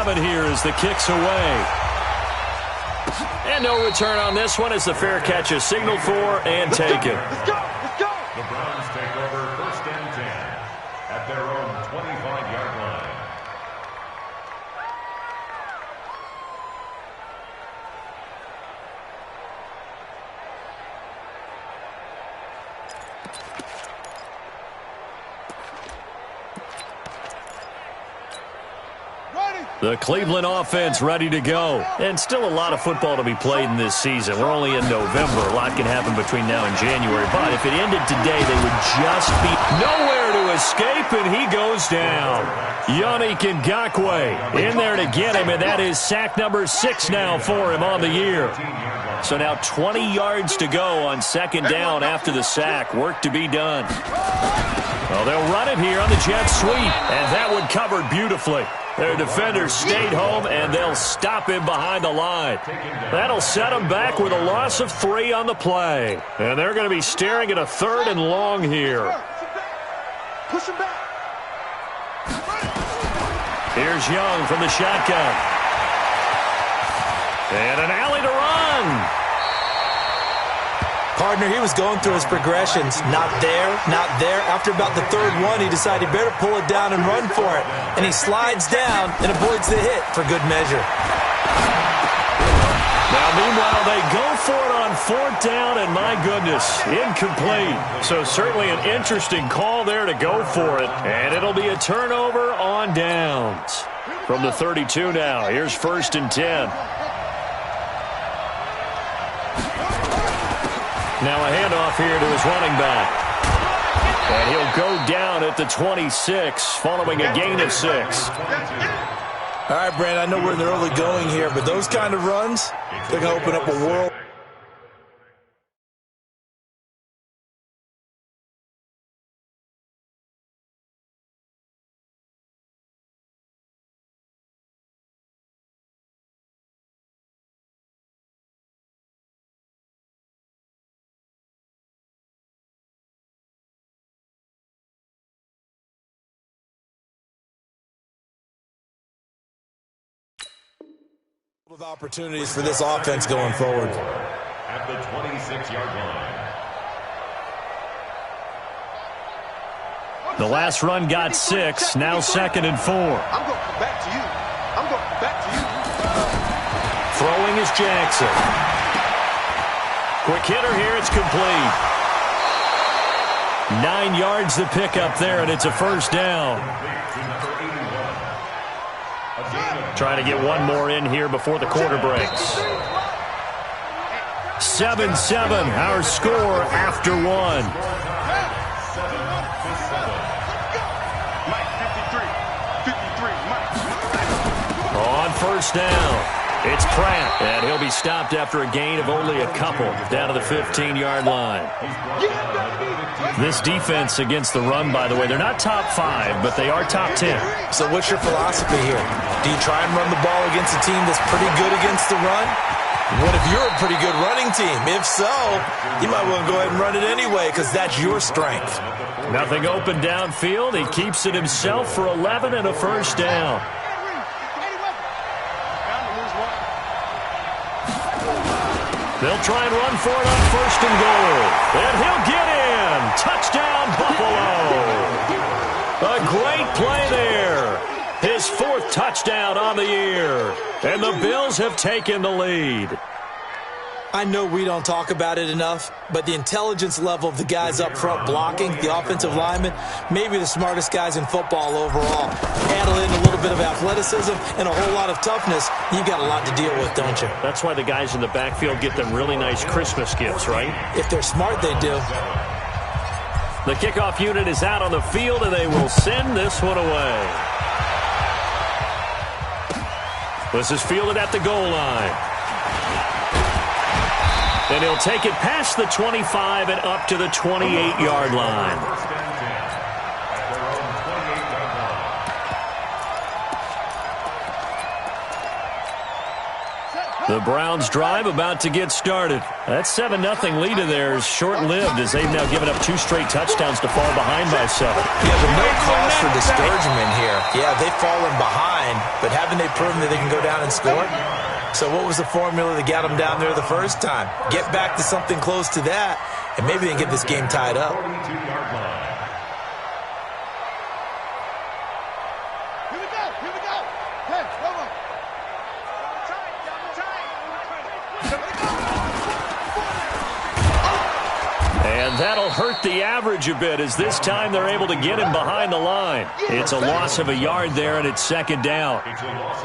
7 here as the kick's away. And no return on this one as the fair catch is signaled for and taken. Let's go. The Browns take over 1st and 10 at their own 25-yard line. The Cleveland offense ready to go. And still a lot of football to be played in this season. We're only in November. A lot can happen between now and January. But if it ended today, they would just be nowhere to escape, and he goes down. Yannick Ngakoue in there to get him, and that is sack number 6 now for him on the year. So now 20 yards to go on 2nd down after the sack. Work to be done. Well, they'll run it here on the jet sweep, and that one covered beautifully. Their defenders stayed home, and they'll stop him behind the line. That'll set them back with a loss of 3 on the play. And they're going to be staring at a 3rd and long here. Push him back. Here's Young from the shotgun. And an alley to run. Partner, he was going through his progressions. Not there, not there. After about the 3rd one, he decided he better pull it down and run for it. And he slides down and avoids the hit for good measure. Now, meanwhile, they go for it on 4th down, and my goodness, incomplete. So certainly an interesting call there to go for it. And it'll be a turnover on downs. From the 32 now, here's 1st and 10. Now a handoff here to his running back. And he'll go down at the 26, following a gain of 6. All right, Brand, I know we're in the early going here, but those kind of runs, they're going to open up a world. Of opportunities for this offense going forward. At the 26-yard line. The last run got 6, now 2nd and 4. I'm going to come back to you. Throwing is Jackson. Quick hitter here, it's complete. 9 yards the pickup there, and it's a 1st down. Trying to get one more in here before the quarter breaks. 7-7, our score after 1. On 1st down, it's Pratt, and he'll be stopped after a gain of only a couple down to the 15-yard line. This defense against the run, by the way, they're not top 5, but they are top 10. So what's your philosophy here? Do you try and run the ball against a team that's pretty good against the run? What if you're a pretty good running team? If so, you might want to go ahead and run it anyway because that's your strength. Nothing open downfield. He keeps it himself for 11 and a 1st down. They'll try and run for it on 1st and goal. And he'll get in. Touchdown, Buffalo. A great play there. His 4th touchdown on the year. And the Bills have taken the lead. I know we don't talk about it enough, but the intelligence level of the guys up front blocking, the offensive linemen, maybe the smartest guys in football overall. Add in a little bit of athleticism and a whole lot of toughness, you've got a lot to deal with, don't you? That's why the guys in the backfield get them really nice Christmas gifts, right? If they're smart, they do. The kickoff unit is out on the field, and they will send this one away. This is fielded at the goal line. And he'll take it past the 25 and up to the 28-yard line. The Browns drive about to get started. That 7-0 lead of theirs short-lived as they've now given up 2 straight touchdowns to fall behind by 7. Yeah, but no cause for discouragement here. Yeah, they've fallen behind, but haven't they proven that they can go down and score? So what was the formula that got them down there the first time? Get back to something close to that, and maybe they can get this game tied up. And that'll hurt the average a bit as this time they're able to get him behind the line. It's a loss of a yard there, and it's 2nd down.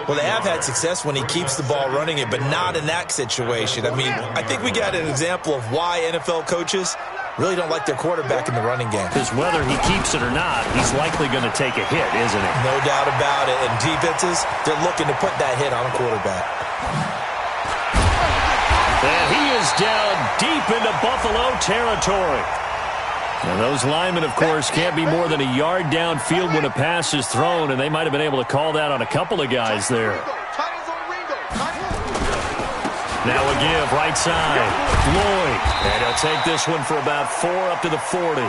Well, they have had success when he keeps the ball running it, but not in that situation. I mean, I think we got an example of why NFL coaches really don't like their quarterback in the running game. Because whether he keeps it or not, he's likely going to take a hit, isn't he? No doubt about it. And defenses, they're looking to put that hit on a quarterback. And he is down deep into Buffalo territory. And those linemen, of course, can't be more than a yard downfield when a pass is thrown, and they might have been able to call that on a couple of guys there. Now a give, right side. Lloyd. And he'll take this one for about 4 up to the 40.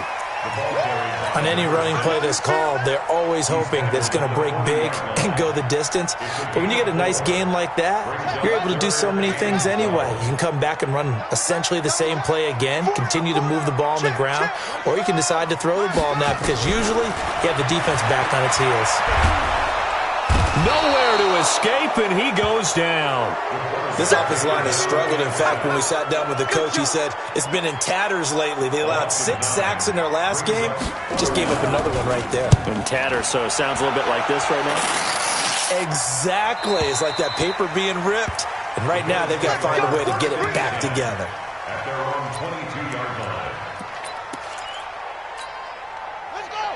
On any running play that's called, they're always hoping that it's going to break big and go the distance. But when you get a nice gain like that, you're able to do so many things anyway. You can come back and run essentially the same play again, continue to move the ball on the ground, or you can decide to throw the ball now because usually you have the defense back on its heels. Nowhere to escape, and he goes down. This offensive line has struggled. In fact, when we sat down with the coach, he said it's been in tatters lately. They allowed 6 sacks in their last game. Just gave up another one right there. In tatters, so it sounds a little bit like this right now? Exactly. It's like that paper being ripped. And right now, they've got to find a way to get it back together. At their own 22-yard line.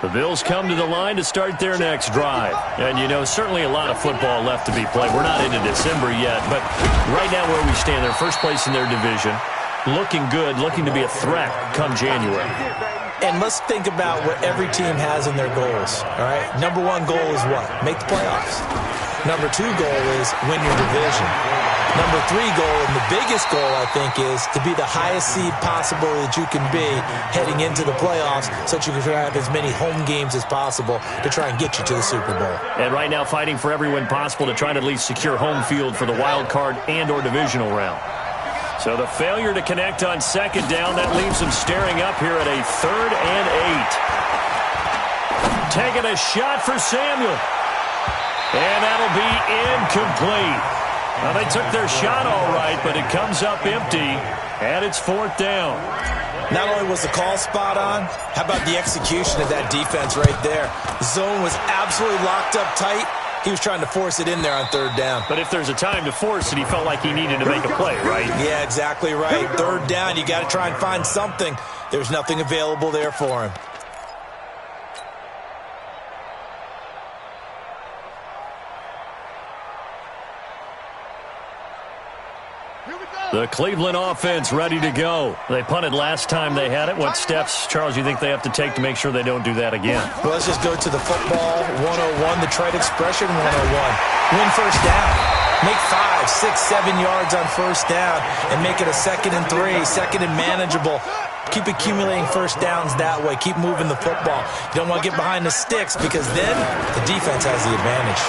The Bills come to the line to start their next drive. And, you know, certainly a lot of football left to be played. We're not into December yet, but right now where we stand, they're first place in their division. Looking good, looking to be a threat come January. And let's think about what every team has in their goals, all right? Number 1 goal is what? Make the playoffs. Number 2 goal is win your division. Number 3 goal, and the biggest goal, I think, is to be the highest seed possible that you can be heading into the playoffs so that you can have as many home games as possible to try and get you to the Super Bowl. And right now fighting for every win possible to try to at least secure home field for the wild card and or divisional round. So the failure to connect on 2nd down, that leaves them staring up here at a 3rd and 8. Taking a shot for Samuel. And that'll be incomplete. Well, they took their shot all right, but it comes up empty, and it's 4th down. Not only was the call spot on, how about the execution of that defense right there? The zone was absolutely locked up tight. He was trying to force it in there on 3rd down. But if there's a time to force it, he felt like he needed to make a play, right? Yeah, exactly right. 3rd down, you got to try and find something. There's nothing available there for him. The Cleveland offense ready to go. They punted last time they had it. What steps, Charles, you think they have to take to make sure they don't do that again? Well, let's just go to the football 101, the trade expression 101. Win first down. Make 5, 6, 7 yards on first down and make it a 2nd and 3, 2nd and manageable. Keep accumulating first downs that way. Keep moving the football. You don't want to get behind the sticks because then the defense has the advantage.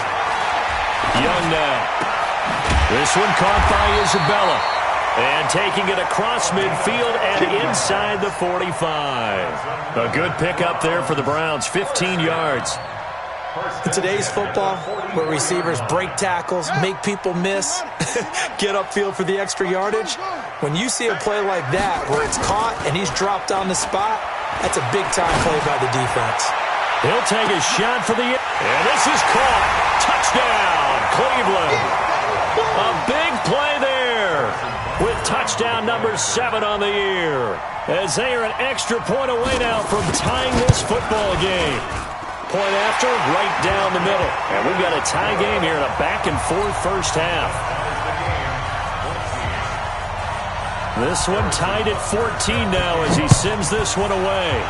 Young now. This one caught by Isabella. And taking it across midfield and inside the 45. A good pickup there for the Browns, 15 yards. In today's football, where receivers break tackles, make people miss, get upfield for the extra yardage, when you see a play like that where it's caught and he's dropped on the spot, that's a big-time play by the defense. He'll take a shot for the... And this is caught. Touchdown, Cleveland. A big play there with touchdown number 7 on the year. As they are an extra point away now from tying this football game. Point after, right down the middle. And we've got a tie game here in a back-and-forth first half. This one tied at 14 now as he sends this one away.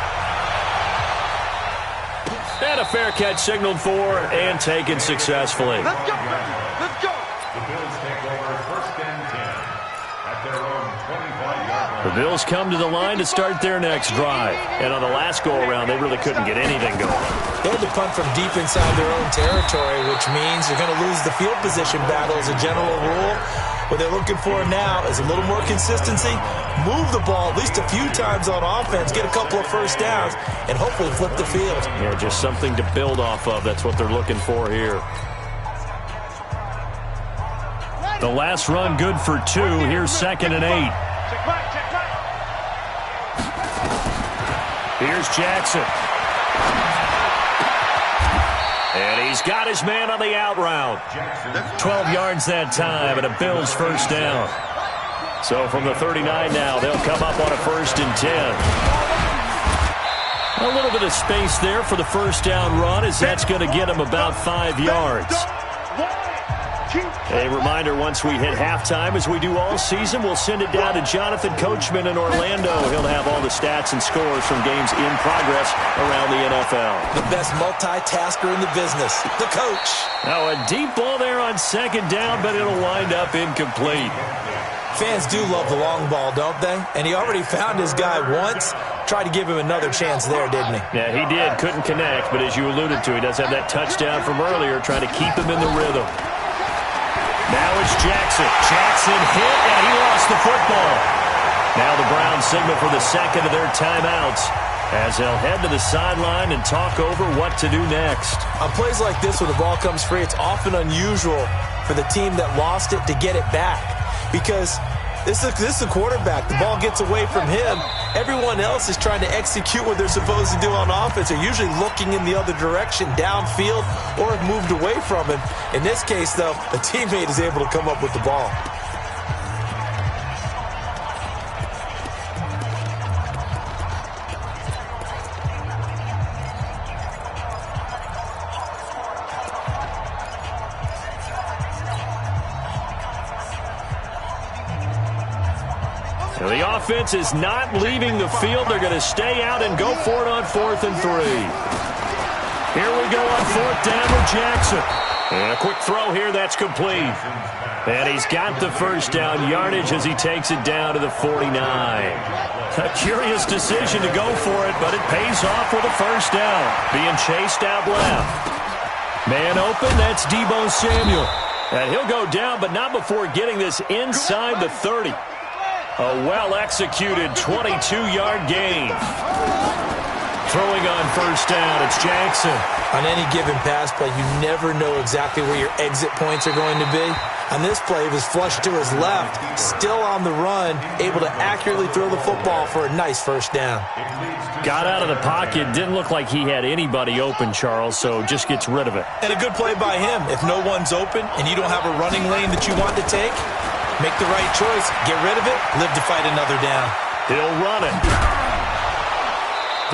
And a fair catch signaled for and taken successfully. Let's go. The Bills take over 1st and Bills come to the line to start their next drive. And on the last go-around, they really couldn't get anything going. They had to punt from deep inside their own territory, which means they're going to lose the field position battle as a general rule. What they're looking for now is a little more consistency, move the ball at least a few times on offense, get a couple of first downs, and hopefully flip the field. Yeah, just something to build off of. That's what they're looking for here. The last run good for 2. Here's 2nd and 8. Here's Jackson. And he's got his man on the out route. 12 yards that time, and a Bills first down. So from the 39 now, they'll come up on a 1st and 10. A little bit of space there for the first down run, as that's going to get him about 5 yards. A reminder, once we hit halftime, as we do all season, we'll send it down to Jonathan Coachman in Orlando. He'll have all the stats and scores from games in progress around the NFL. The best multitasker in the business, the coach. Now a deep ball there on 2nd down, but it'll wind up incomplete. Fans do love the long ball, don't they? And he already found his guy once. Tried to give him another chance there, didn't he? Yeah, he did. Couldn't connect, but as you alluded to, he does have that touchdown from earlier, trying to keep him in the rhythm. Now it's Jackson. Jackson hit, and he lost the football. Now the Browns signal for the second of their timeouts as they'll head to the sideline and talk over what to do next. On plays like this, when the ball comes free, it's often unusual for the team that lost it to get it back, because this is a quarterback. The ball gets away from him. Everyone else is trying to execute what they're supposed to do on offense. They're usually looking in the other direction, downfield, or have moved away from him. In this case, though, a teammate is able to come up with the ball. The offense is not leaving the field. They're going to stay out and go for it on 4th and 3. Here we go on 4th down with Jackson. And a quick throw here, that's complete. And he's got the first down yardage as he takes it down to the 49. A curious decision to go for it, but it pays off with a first down. Being chased out left. Man open, that's Deebo Samuel. And he'll go down, but not before getting this inside the 30. A well-executed 22-yard gain. Throwing on first down, it's Jackson. On any given pass play, you never know exactly where your exit points are going to be. On this play, he was flushed to his left, still on the run, able to accurately throw the football for a nice first down. Got out of the pocket. Didn't look like he had anybody open, Charles, so just gets rid of it. And a good play by him. If no one's open and you don't have a running lane that you want to take, make the right choice, get rid of it, live to fight another down. He'll run it.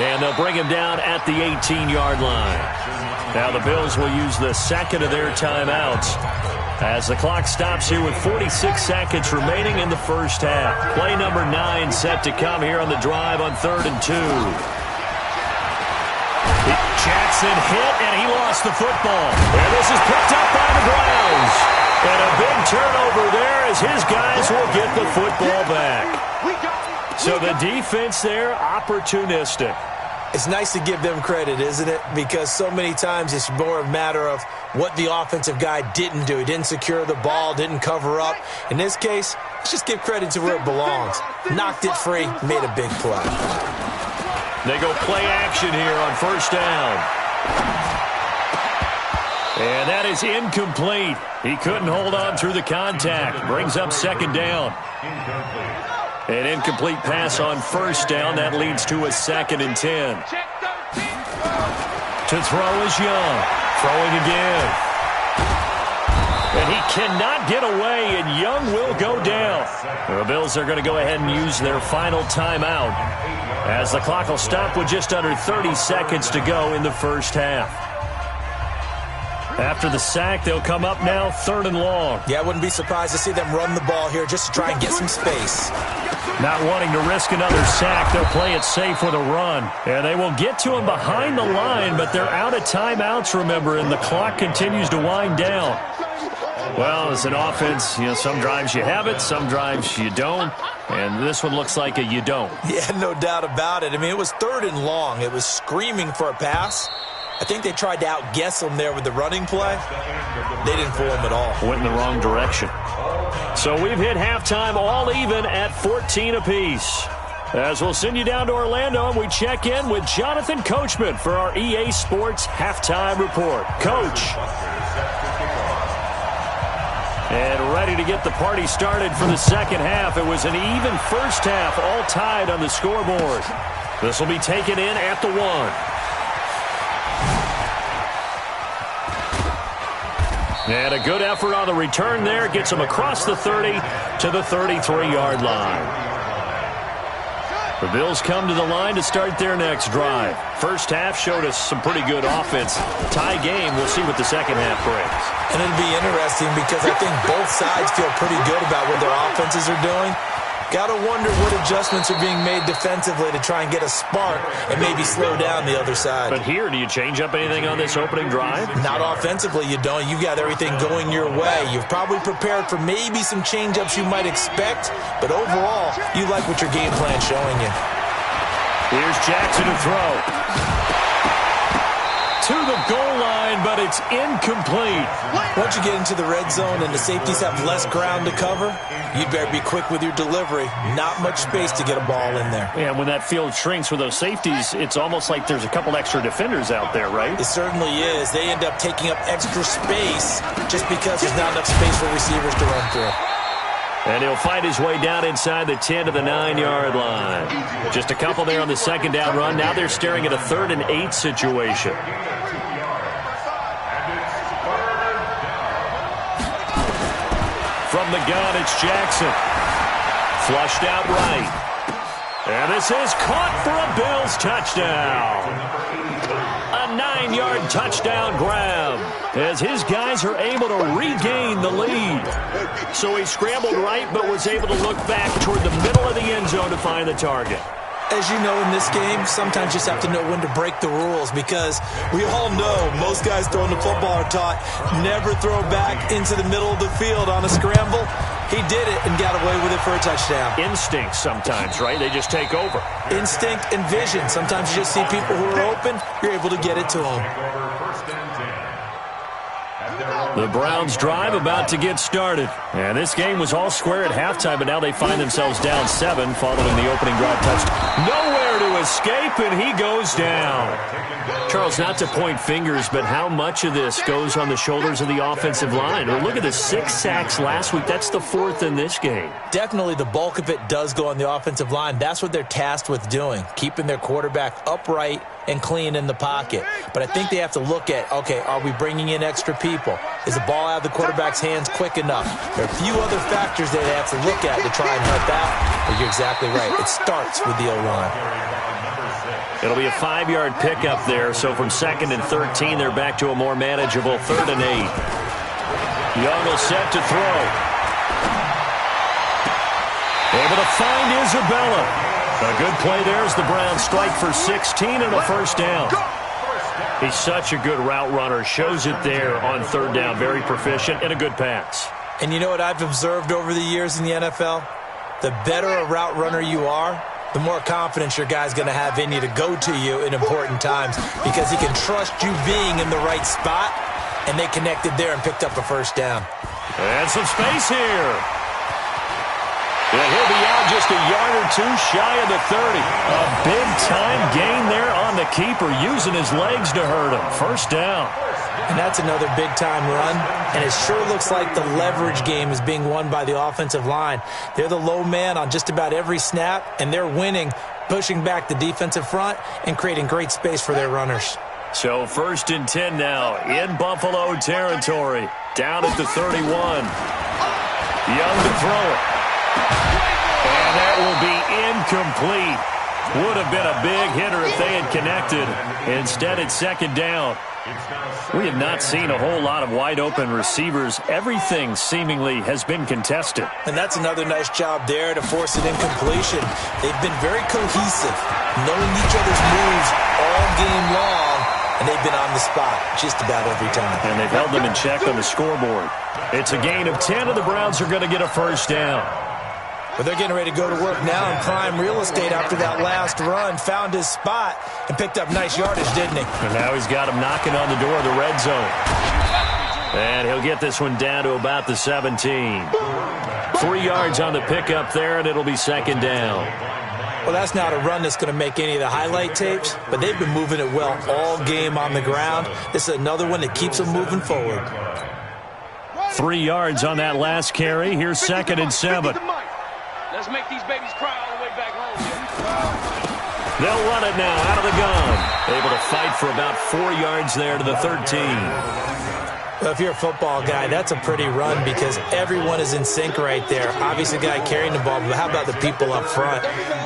And they'll bring him down at the 18-yard line. Now the Bills will use the second of their timeouts as the clock stops here with 46 seconds remaining in the first half. Play number 9 set to come here on the drive on 3rd and 2. Jackson hit, and he lost the football. And this is picked up by the Browns. And a big turnover there as his guys will get the football back. So the defense there, opportunistic. It's nice to give them credit, isn't it? Because so many times it's more a matter of what the offensive guy didn't do. He didn't secure the ball, didn't cover up. In this case, let's just give credit to where it belongs. Knocked it free, made a big play. They go play action here on first down. And that is incomplete. He couldn't hold on through the contact. Brings up second down. An incomplete pass on first down. That leads to a 2nd and 10. To throw is Young. Throwing again. And he cannot get away, and Young will go down. The Bills are going to go ahead and use their final timeout as the clock will stop with just under 30 seconds to go in the first half. After the sack, they'll come up now 3rd and long. Yeah, I wouldn't be surprised to see them run the ball here just to try and get some space. Not wanting to risk another sack, they'll play it safe with a run. And they will get to him behind the line, but they're out of timeouts, remember, and the clock continues to wind down. Well, as an offense, some drives you have it, some drives you don't. And this one looks like a you don't. Yeah, no doubt about it. I mean, it was 3rd and long. It was screaming for a pass. I think they tried to outguess him there with the running play. They didn't fool him at all. Went in the wrong direction. So we've hit halftime all even at 14 apiece. As we'll send you down to Orlando, and we check in with Jonathan Coachman for our EA Sports Halftime Report. Coach. And ready to get the party started for the second half. It was an even first half, all tied on the scoreboard. This will be taken in at the 1. And a good effort on the return there. Gets him across the 30 to the 33-yard line. The Bills come to the line to start their next drive. First half showed us some pretty good offense. Tie game, we'll see what the second half brings. And it'll be interesting because I think both sides feel pretty good about what their offenses are doing. Got to wonder what adjustments are being made defensively to try and get a spark and maybe slow down the other side. But here, do you change up anything on this opening drive? Not offensively, you don't. You've got everything going your way. You've probably prepared for maybe some change-ups you might expect, but overall, you like what your game plan's showing you. Here's Jackson to throw. To the goal line, but it's incomplete. Once you get into the red zone and the safeties have less ground to cover, you'd better be quick with your delivery. Not much space to get a ball in there. Yeah, when that field shrinks with those safeties, it's almost like there's a couple extra defenders out there, right? It certainly is. They end up taking up extra space just because there's not enough space for receivers to run through. And he'll find his way down inside the 10 to the 9-yard line. Just a couple there on the second down run. Now they're staring at a 3rd and 8 situation. From the gun, it's Jackson. Flushed out right. And this is caught for a Bills touchdown. A 9-yard touchdown grab as his guys are able to regain the lead. So he scrambled right but was able to look back toward the middle of the end zone to find the target. As you know, in this game, sometimes you just have to know when to break the rules because we all know most guys throwing the football are taught never throw back into the middle of the field on a scramble. He did it and got away with it for a touchdown. Instinct sometimes, right? They just take over. Instinct and vision. Sometimes you just see people who are open, you're able to get it to them. The Browns drive about to get started. And this game was all square at halftime, but now they find themselves down 7 following the opening drive touchdown. Nowhere to escape, and he goes down. Charles, not to point fingers, but how much of this goes on the shoulders of the offensive line? Well, look at the 6 sacks last week. That's the 4th in this game. Definitely the bulk of it does go on the offensive line. That's what they're tasked with doing, keeping their quarterback upright and clean in the pocket. But I think they have to look at, okay, are we bringing in extra people? Is the ball out of the quarterback's hands quick enough? There are a few other factors they have to look at to try and help out. But you're exactly right. It starts with the O-line. It'll be a 5-yard pickup there. So from 2nd and 13, they're back to a more manageable 3rd and 8. Young will set to throw. Able to find Isabella. A good play there as the Browns strike for 16 and a first down. He's such a good route runner. Shows it there on 3rd down. Very proficient and a good pass. And you know what I've observed over the years in the NFL? The better a route runner you are, the more confidence your guy's going to have in you to go to you in important times because he can trust you being in the right spot, and they connected there and picked up a first down. And some space here. And he'll be out just a yard or 2 shy of the 30. A big-time gain there on the keeper, using his legs to hurt him. First down. And that's another big-time run. And it sure looks like the leverage game is being won by the offensive line. They're the low man on just about every snap, and they're winning, pushing back the defensive front and creating great space for their runners. So 1st and 10 now in Buffalo territory. Down at the 31. Young to throw it. And that will be incomplete. Would have been a big hitter if they had connected. Instead, it's 2nd down. We have not seen a whole lot of wide-open receivers. Everything seemingly has been contested. And that's another nice job there to force an incompletion. They've been very cohesive, knowing each other's moves all game long, and they've been on the spot just about every time. And they've held them in check on the scoreboard. It's a gain of 10, and the Browns are going to get a first down. But they're getting ready to go to work now in prime real estate after that last run. Found his spot and picked up nice yardage, didn't he? And now he's got him knocking on the door of the red zone. And he'll get this one down to about the 17. 3 yards on the pickup there, and it'll be second down. Well, that's not a run that's going to make any of the highlight tapes, but they've been moving it well all game on the ground. This is another one that keeps them moving forward. 3 yards on that last carry. Here's second and 7. Let's make these babies cry all the way back home. They'll run it now out of the gun. Able to fight for about 4 yards there to the 13. Well, if you're a football guy, that's a pretty run because everyone is in sync right there. Obviously, the guy carrying the ball, but how about the people up front?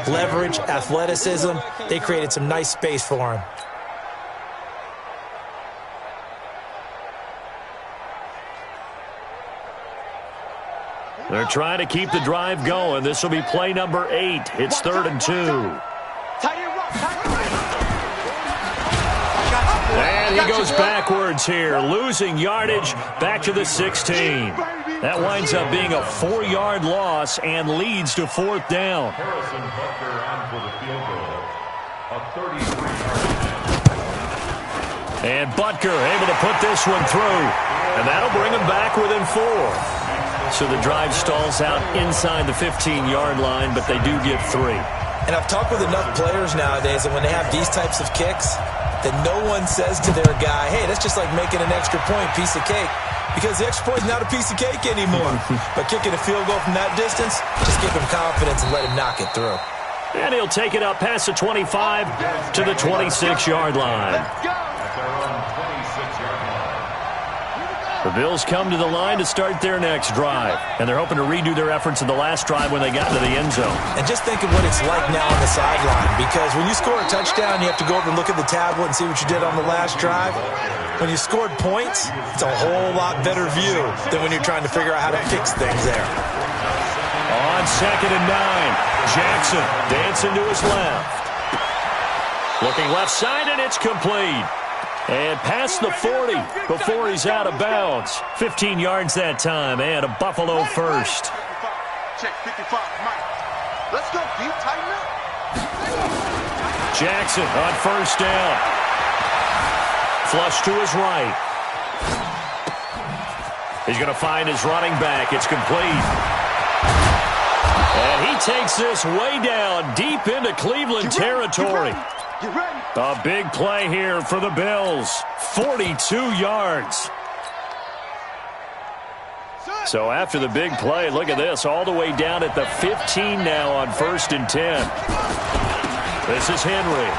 Leverage, athleticism, they created some nice space for him. They're trying to keep the drive going. This will be play number 8. It's 3rd and 2. And he goes backwards here, losing yardage back to the 16. That winds up being a 4-yard loss and leads to 4th down. Harrison Butker on for the field goal. A 33-yard. And Butker able to put this one through. And that'll bring him back within 4. So the drive stalls out inside the 15-yard line, but they do get 3. And I've talked with enough players nowadays that when they have these types of kicks, that no one says to their guy, hey, that's just like making an extra point, piece of cake. Because the extra point is not a piece of cake anymore. But kicking a field goal from that distance, just give him confidence and let him knock it through. And he'll take it up past the 25 to the 26-yard line. The Bills come to the line to start their next drive. And they're hoping to redo their efforts in the last drive when they got into the end zone. And just think of what it's like now on the sideline. Because when you score a touchdown, you have to go over and look at the tablet and see what you did on the last drive. When you scored points, it's a whole lot better view than when you're trying to figure out how to fix things there. On 2nd and 9, Jackson dancing to his left. Looking left side, and it's complete. And past the 40 before he's out of bounds. 15 yards that time, and a Buffalo first. Check 55, Mike. Let's go, D. Tighten up. Jackson on first down. Flush to his right. He's going to find his running back. It's complete. And he takes this way down, deep into Cleveland territory. A big play here for the Bills. 42 yards. So after the big play, look at this, all the way down at the 15 now on 1st and 10. This is Henry.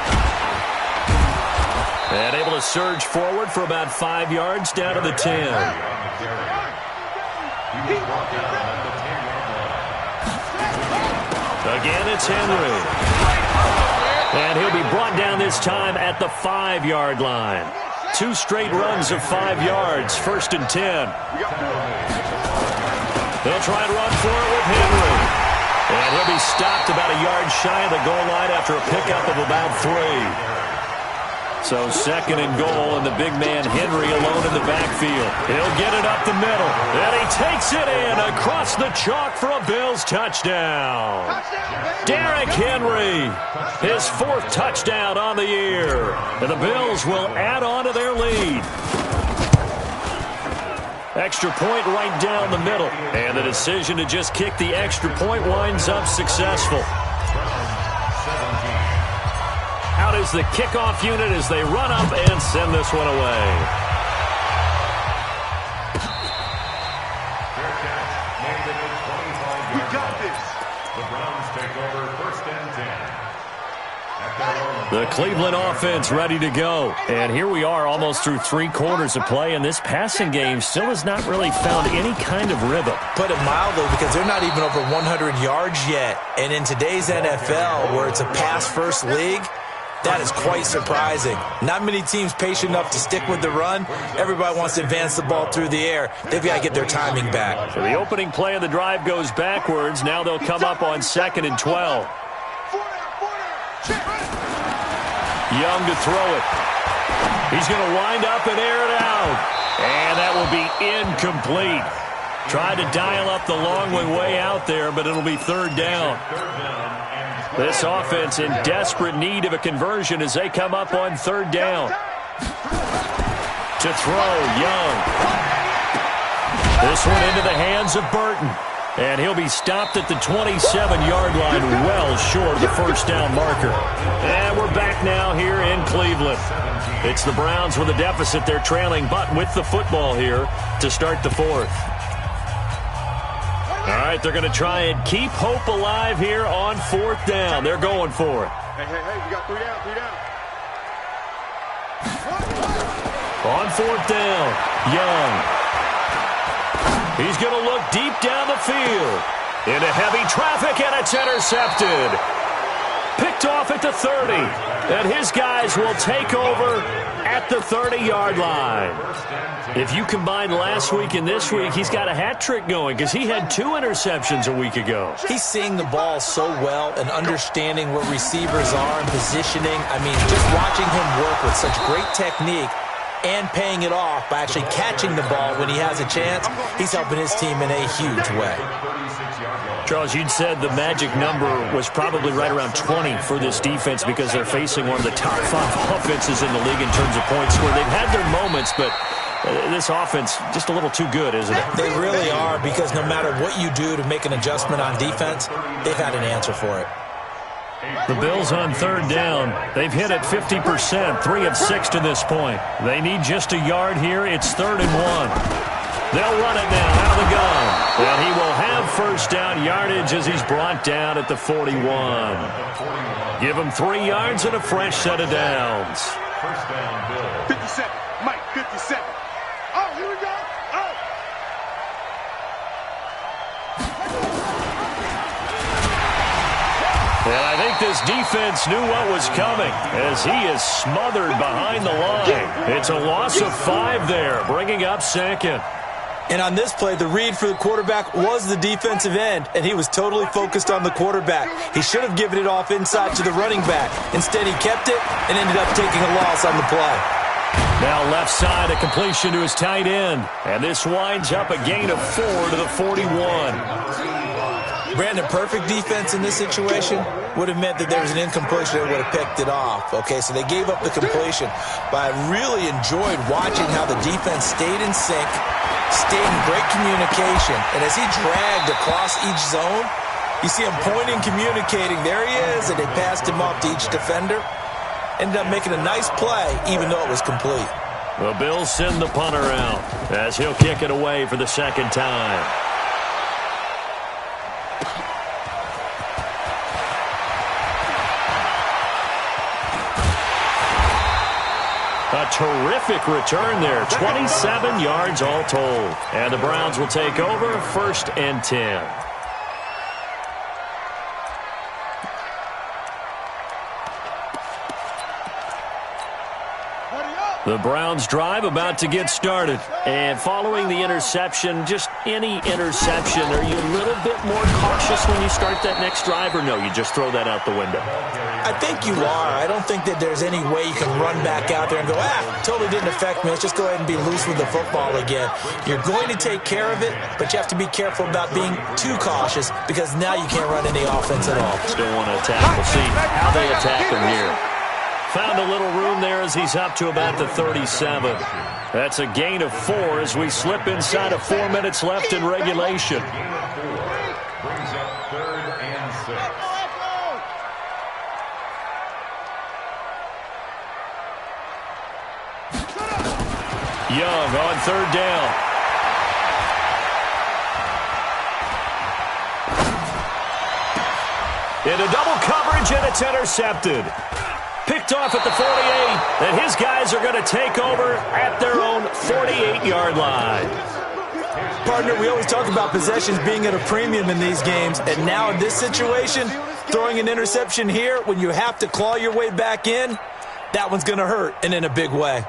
And able to surge forward for about 5 yards down to the 10. Again, it's Henry. And he'll be brought down this time at the 5-yard line. 2 straight runs of 5 yards, 1st and 10. They'll try to run for it with Henry. And he'll be stopped about a yard shy of the goal line after a pickup of about 3. So 2nd and goal, and the big man Henry alone in the backfield. He'll get it up the middle, and he takes it in across the chalk for a Bills touchdown. Derrick Henry, his 4th touchdown on the year. And the Bills will add on to their lead. Extra point right down the middle. And the decision to just kick the extra point winds up successful. Out is the kickoff unit as they run up and send this one away. We got this. The Browns take over 1st and 10. The Cleveland offense ready to go. And here we are almost through 3 quarters of play, and this passing game still has not really found any kind of rhythm. Put it mildly, because they're not even over 100 yards yet. And in today's NFL, where it's a pass-first league, that is quite surprising. Not many teams patient enough to stick with the run. Everybody wants to advance the ball through the air. They've got to get their timing back. So the opening play of the drive goes backwards. Now they'll come up on 2nd and 12. Young to throw it. He's going to wind up and air it out. And that will be incomplete. Tried to dial up the long way out there, but it'll be third down. This offense in desperate need of a conversion as they come up on third down. To throw, Young. This one into the hands of Burton. And he'll be stopped at the 27-yard line, well short of the first down marker. And we're back now here in Cleveland. It's the Browns with a deficit. They're trailing, but with the football here to start the fourth. All right, they're going to try and keep hope alive here on fourth down. They're going for it. Hey, we got three down. On fourth down, Young. He's going to look deep down the field. Into heavy traffic, and it's intercepted. Picked off at the 30. And his guys will take over at the 30-yard line. If you combine last week and this week, he's got a hat trick going because he had 2 interceptions a week ago. He's seeing the ball so well and understanding what receivers are and positioning. I mean, just watching him work with such great technique and paying it off by actually catching the ball when he has a chance, he's helping his team in a huge way. Charles, you'd said the magic number was probably right around 20 for this defense because they're facing one of the top 5 offenses in the league in terms of points scored. They've had their moments, but this offense just a little too good, isn't it? They really are, because no matter what you do to make an adjustment on defense, they've had an answer for it. The Bills on third down. They've hit it 50%, 3 of 6 to this point. They need just a yard here. It's 3rd and 1. They'll run it now out of the gun. And he will have first down yardage as he's brought down at the 41. Give him 3 yards and a fresh set of downs. First down, Bill. 57. Mike, 57. Oh, here we go. Oh. And I think this defense knew what was coming as he is smothered behind the line. It's a loss of 5 there, bringing up 2nd. And on this play, the read for the quarterback was the defensive end, and he was totally focused on the quarterback. He should have given it off inside to the running back. Instead, he kept it and ended up taking a loss on the play. Now left side, a completion to his tight end. And this winds up a gain of 4 to the 41. Brandon, perfect defense in this situation would have meant that there was an incompletion that would have picked it off. Okay, so they gave up the completion. But I really enjoyed watching how the defense stayed in sync, stayed in great communication. And as he dragged across each zone, you see him pointing, communicating. There he is, and they passed him off to each defender. Ended up making a nice play, even though it was complete. The Bills send the punter out as he'll kick it away for the 2nd time. A terrific return there. 27 yards all told. And the Browns will take over 1st and 10. The Browns drive about to get started. And following the interception, just any interception, are you a little bit more cautious when you start that next drive, or no, you just throw that out the window? I think you are. I don't think that there's any way you can run back out there and go, totally didn't affect me. Let's just go ahead and be loose with the football again. You're going to take care of it, but you have to be careful about being too cautious because now you can't run any offense at all. Still want to attack. We'll see how they attack him here. Found a little room there as he's up to about the 37. That's a gain of 4 as we slip inside of 4 minutes left in regulation. Brings up 3rd and 6. Young on 3rd down. Into double coverage, and it's intercepted. Picked off at the 48, and his guys are going to take over at their own 48-yard line. Partner, we always talk about possessions being at a premium in these games, and now in this situation, throwing an interception here when you have to claw your way back in, that one's going to hurt, and in a big way.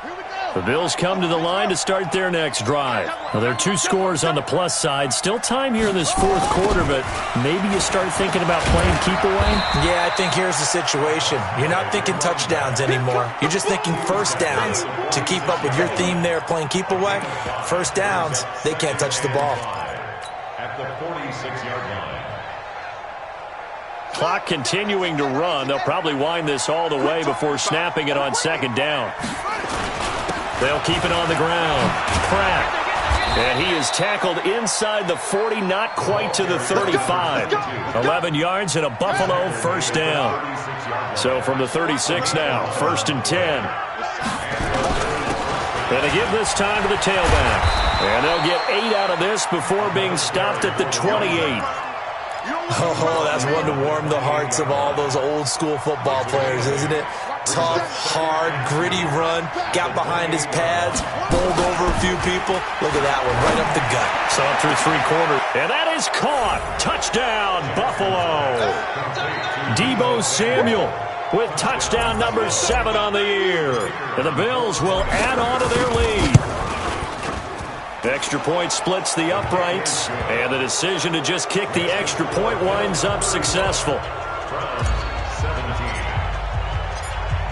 Here we go. The Bills come to the line to start their next drive. Well, there are 2 scores on the plus side. Still time here in this 4th quarter, but maybe you start thinking about playing keep away? Yeah, I think here's the situation. You're not thinking touchdowns anymore. You're just thinking first downs. To keep up with your theme there, playing keep away, first downs, they can't touch the ball. At the 46-yard line. Clock continuing to run. They'll probably wind this all the way before snapping it on 2nd down. They'll keep it on the ground. Pratt. And he is tackled inside the 40, not quite to the 35. 11 yards and a Buffalo first down. So from the 36 now, 1st and 10. And they give this time to the tailback. And they'll get 8 out of this before being stopped at the 28. Oh, that's one to warm the hearts of all those old school football players, isn't it? Tough, hard, gritty run, got behind his pads, bowled over a few people. Look at that one, right up the gut. Saw it through 3 quarters. And that is caught. Touchdown, Buffalo. Deebo Samuel with touchdown number 7 on the year. And the Bills will add on to their lead. Extra point splits the uprights, and the decision to just kick the extra point winds up successful.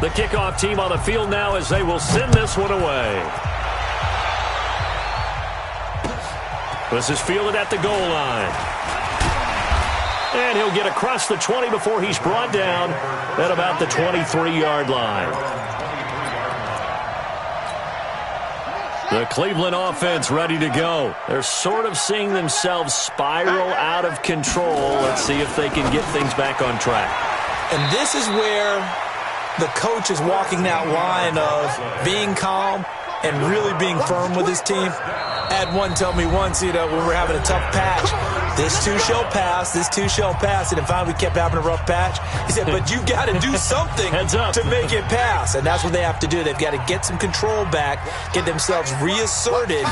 The kickoff team on the field now as they will send this one away. This is fielded at the goal line. And he'll get across the 20 before he's brought down at about the 23-yard line. The Cleveland offense ready to go. They're sort of seeing themselves spiral out of control. Let's see if they can get things back on track. And this is where the coach is walking that line of being calm and really being firm with his team. I had one tell me once, when we're having a tough patch, this too shall pass, this too shall pass. And then finally we kept having a rough patch. He said, but you've got to do something to make it pass. And that's what they have to do. They've got to get some control back, get themselves reasserted,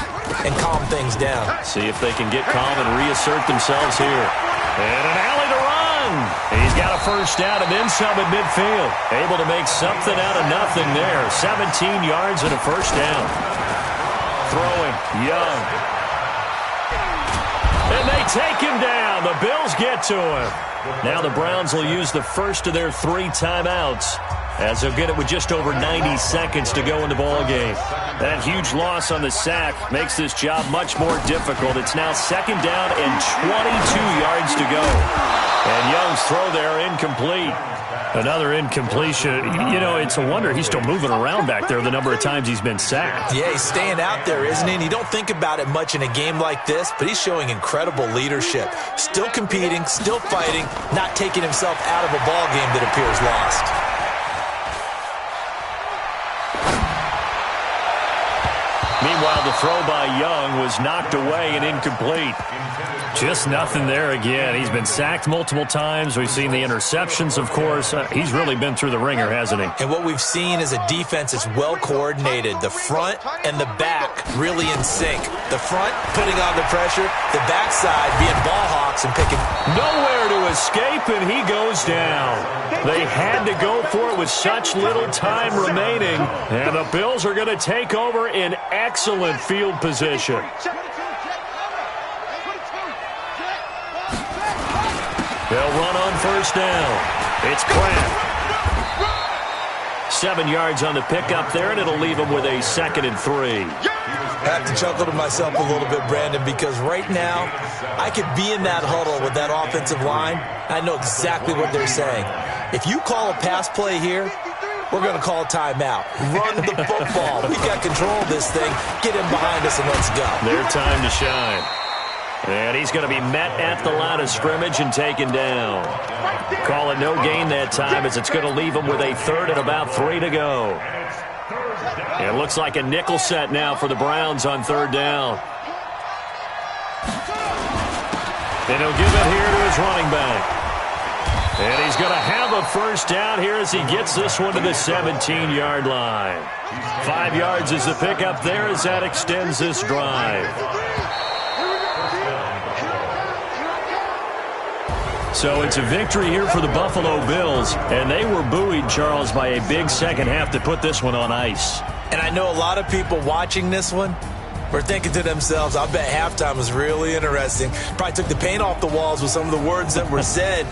and calm things down. See if they can get calm and reassert themselves here. And an alley to run. He's got a first down and then some at midfield. Able to make something out of nothing there. 17 yards and a first down. Throwing, Young. And they take him down. The Bills get to him. Now the Browns will use the first of their 3 timeouts as they'll get it with just over 90 seconds to go in the ballgame. That huge loss on the sack makes this job much more difficult. It's now 2nd down and 22 yards to go. And Young's throw there incomplete. Another incompletion. It's a wonder he's still moving around back there the number of times he's been sacked. Yeah, he's staying out there, isn't he? And you don't think about it much in a game like this, but he's showing incredible leadership. Still competing, still fighting, not taking himself out of a ball game that appears lost. Meanwhile, the throw by Young was knocked away and incomplete. Just nothing there again. He's been sacked multiple times. We've seen the interceptions, of course. He's really been through the ringer, hasn't he? And what we've seen is a defense that's well coordinated. The front and the back really in sync. The front putting on the pressure, the backside being ball hawks and picking. Nowhere to escape, and he goes down. They had to go for it with such little time remaining. And the Bills are going to take over in excellent field position. They'll run on first down. It's Pratt. 7 yards on the pickup there, and it'll leave him with a 2nd and 3. I have to chuckle to myself a little bit, Brandon, because right now I could be in that huddle with that offensive line. I know exactly what they're saying. If you call a pass play here, we're going to call a timeout. Run the football. We got control of this thing. Get him behind us and let's go. Their time to shine. And he's going to be met at the line of scrimmage and taken down. Call it no gain that time as it's going to leave him with a 3rd and about 3 to go. It looks like a nickel set now for the Browns on 3rd down. And he'll give it here to his running back. And he's going to have a first down here as he gets this one to the 17-yard line. 5 yards is the pickup there as that extends this drive. So it's a victory here for the Buffalo Bills, and they were buoyed, Charles, by a big second half to put this one on ice. And I know a lot of people watching this one were thinking to themselves, I bet halftime was really interesting. Probably took the paint off the walls with some of the words that were said.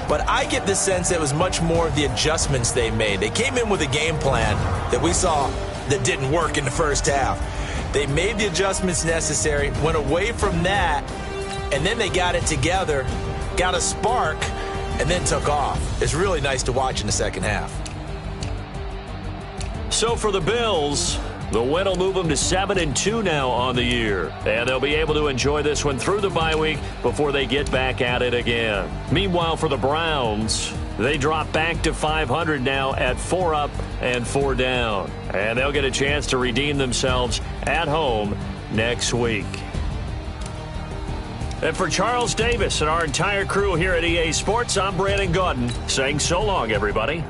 But I get the sense it was much more of the adjustments they made. They came in with a game plan that we saw that didn't work in the first half. They made the adjustments necessary, went away from that, and then they got it together, got a spark, and then took off. It's really nice to watch in the second half. So for the Bills, the win will move them to 7-2 now on the year. And they'll be able to enjoy this one through the bye week before they get back at it again. Meanwhile, for the Browns, they drop back to 500 now at 4 up and 4 down. And they'll get a chance to redeem themselves at home next week. And for Charles Davis and our entire crew here at EA Sports, I'm Brandon Gaudin saying so long, everybody.